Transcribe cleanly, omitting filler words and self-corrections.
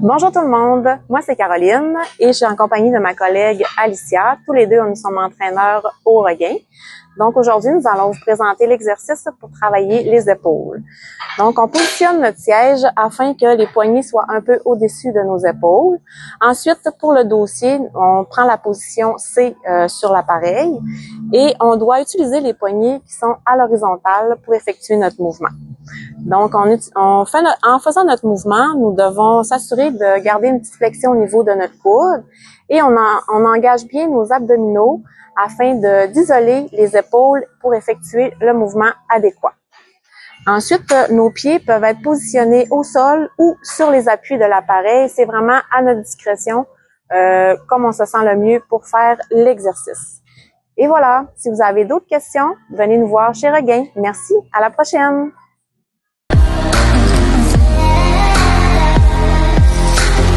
Bonjour tout le monde, moi c'est Caroline et je suis en compagnie de ma collègue Alicia. Tous les deux, nous sommes entraîneurs au regain. Donc aujourd'hui, nous allons vous présenter l'exercice pour travailler les épaules. Donc on positionne notre siège afin que les poignets soient un peu au-dessus de nos épaules. Ensuite, pour le dossier, on prend la position C sur l'appareil et on doit utiliser les poignets qui sont à l'horizontale pour effectuer notre mouvement. Donc, en faisant notre mouvement, nous devons s'assurer de garder une petite flexion au niveau de notre coude et on engage bien nos abdominaux afin d'isoler les épaules pour effectuer le mouvement adéquat. Ensuite, nos pieds peuvent être positionnés au sol ou sur les appuis de l'appareil. C'est vraiment à notre discrétion, comme on se sent le mieux pour faire l'exercice. Et voilà, si vous avez d'autres questions, venez nous voir chez Regain. Merci, à la prochaine!